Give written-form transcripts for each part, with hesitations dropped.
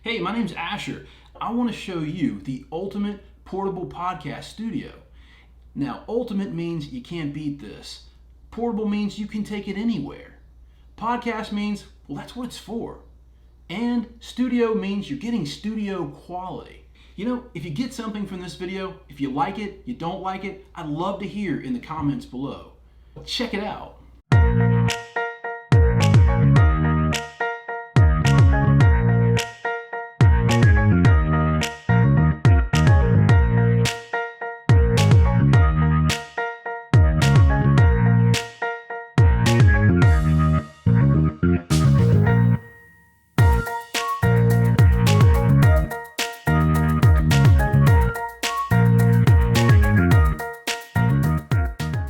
Hey, my name's Asher. I want to show you the ultimate portable podcast studio. Now, ultimate means you can't beat this. Portable means you can take it anywhere. Podcast means, well, that's what it's for. And studio means you're getting studio quality. You know, if you get something from this video, if you like it, you don't like it, I'd love to hear in the comments below. Check it out.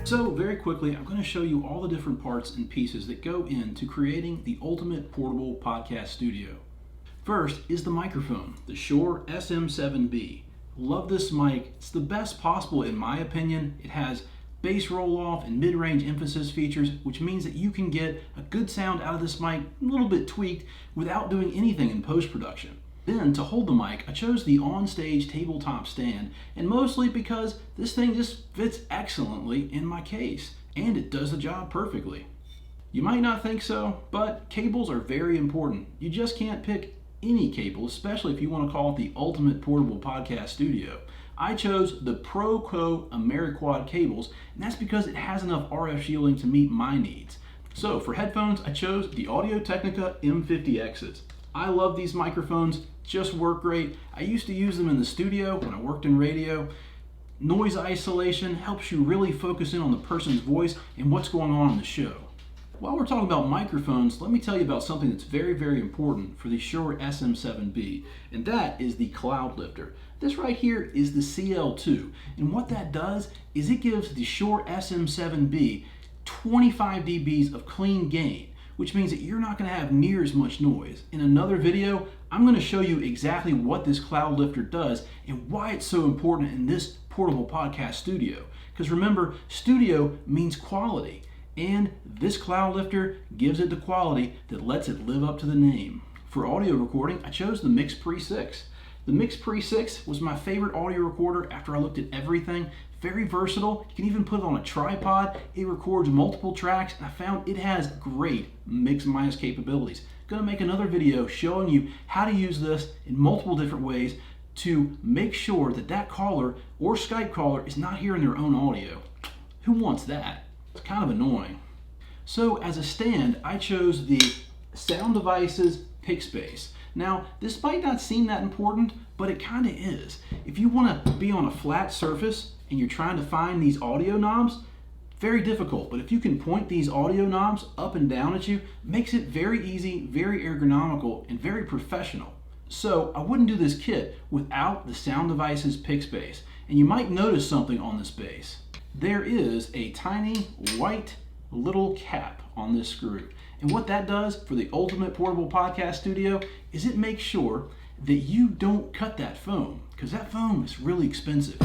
So very quickly, I'm going to show you all the different parts and pieces that go into creating the ultimate portable podcast studio. First is the microphone, the Shure SM7B. Love this mic. It's the best possible in my opinion. It has bass roll-off and mid-range emphasis features, which means that you can get a good sound out of this mic, a little bit tweaked, without doing anything in post-production. Then, to hold the mic, I chose the on-stage tabletop stand, and mostly because this thing just fits excellently in my case, and it does the job perfectly. You might not think so, but cables are very important. You just can't pick any cable, especially if you want to call it the ultimate portable podcast studio. I chose the ProCo AmeriQuad cables, and that's because it has enough RF shielding to meet my needs. So for headphones, I chose the Audio-Technica M50X's. I love these microphones, just work great. I used to use them in the studio when I worked in radio. Noise isolation helps you really focus in on the person's voice and what's going on in the show. While we're talking about microphones, let me tell you about something that's very, very important for the Shure SM7B, and that is the cloud lifter. This right here is the CL2, and what that does is it gives the Shure SM7B 25 dBs of clean gain, which means that you're not going to have near as much noise. In another video, I'm going to show you exactly what this cloud lifter does and why it's so important in this portable podcast studio. Because remember, studio means quality, and this cloud lifter gives it the quality that lets it live up to the name. For audio recording, I chose the Mix Pre 6. The Mix Pre 6 was my favorite audio recorder after I looked at everything. Very versatile. You can even put it on a tripod. It records multiple tracks, and I found it has great mix and minus capabilities. Gonna make another video showing you how to use this in multiple different ways to make sure that that caller or Skype caller is not hearing their own audio. Who wants that? It's kind of annoying. So as a stand, I chose the Sound Devices Pick Space. Now, this might not seem that important, but it kind of is. If you want to be on a flat surface and you're trying to find these audio knobs, very difficult. But if you can point these audio knobs up and down at you, it makes it very easy, very ergonomical, and very professional. So I wouldn't do this kit without the Sound Devices Pick Space. And you might notice something on this base. There is a tiny white little cap on this screw. And what that does for the ultimate portable podcast studio is it makes sure that you don't cut that foam, because that foam is really expensive.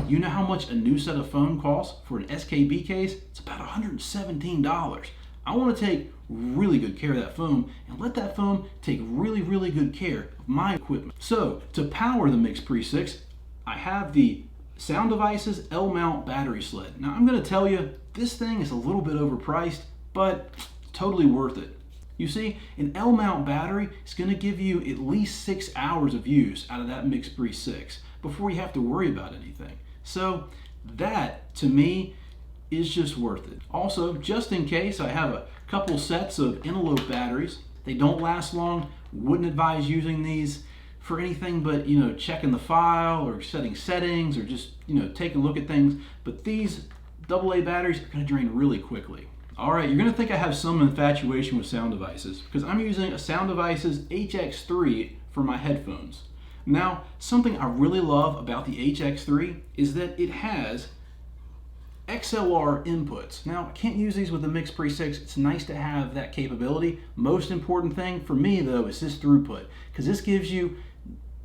You know how much a new set of foam costs for an SKB case? It's about $117. I want to take really good care of that foam and let that foam take really, really good care of my equipment. So to power the Mix Pre 6, I have the Sound Devices L-mount battery sled. Now I'm going to tell you, this thing is a little bit overpriced, but totally worth it. You see, an L-mount battery is going to give you at least 6 hours of use out of that Mix Pre 6 before you have to worry about anything. So that, to me, is just worth it. Also, just in case, I have a couple sets of envelope batteries. They don't last long. Wouldn't advise using these for anything but, checking the file or setting settings or just, taking a look at things. But these AA batteries are going to drain really quickly. All right, you're going to think I have some infatuation with Sound Devices because I'm using a Sound Devices HX3 for my headphones. Now, something I really love about the HX3 is that it has XLR inputs. Now, I can't use these with the Mix Pre 6. It's nice to have that capability. Most important thing for me, though, is this throughput, because this gives you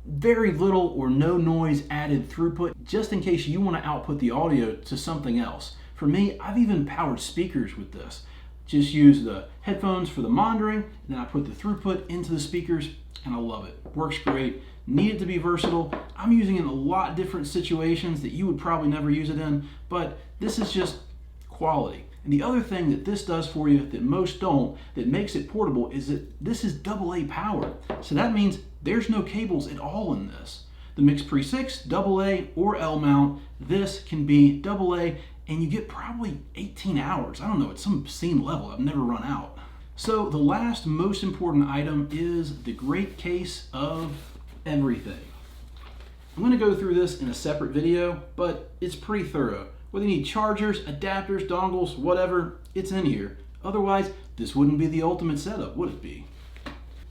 very little or no noise added throughput, just in case you want to output the audio to something else. For me, I've even powered speakers with this. Just use the headphones for the monitoring, and then I put the throughput into the speakers, and I love it. Works great. Need it to be versatile. I'm using it in a lot of different situations that you would probably never use it in, but this is just quality. And the other thing that this does for you that most don't, that makes it portable, is that this is AA powered. So that means there's no cables at all in this. The Mix Pre 6, AA or L mount, this can be AA, and you get probably 18 hours. I don't know, at some obscene level. I've never run out. So the last most important item is the great case of everything. I'm going to go through this in a separate video, but it's pretty thorough. Whether you need chargers, adapters, dongles, whatever, it's in here. Otherwise, this wouldn't be the ultimate setup, would it be?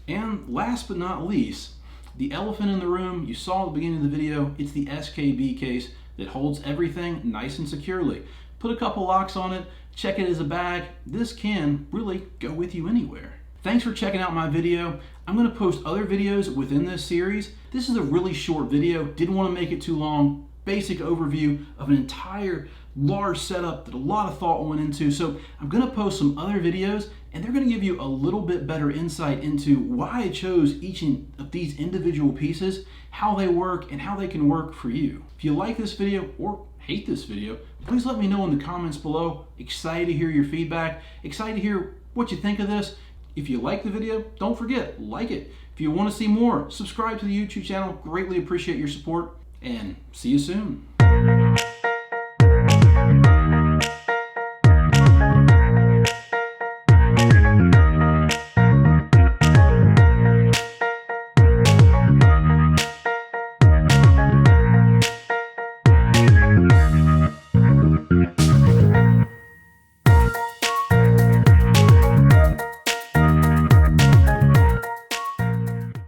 And last but not least, the elephant in the room, you saw at the beginning of the video, it's the SKB case that holds everything nice and securely. Put a couple locks on it, check it as a bag. This can really go with you anywhere. Thanks for checking out my video. I'm going to post other videos within this series. This is a really short video, didn't want to make it too long. Basic overview of an entire large setup that a lot of thought went into. So I'm going to post some other videos, and they're going to give you a little bit better insight into why I chose each of these individual pieces, how they work, and how they can work for you. If you like this video or hate this video, please let me know in the comments below. Excited to hear your feedback. Excited to hear what you think of this. If you like the video, don't forget, like it. If you want to see more, subscribe to the YouTube channel. Greatly appreciate your support, and see you soon.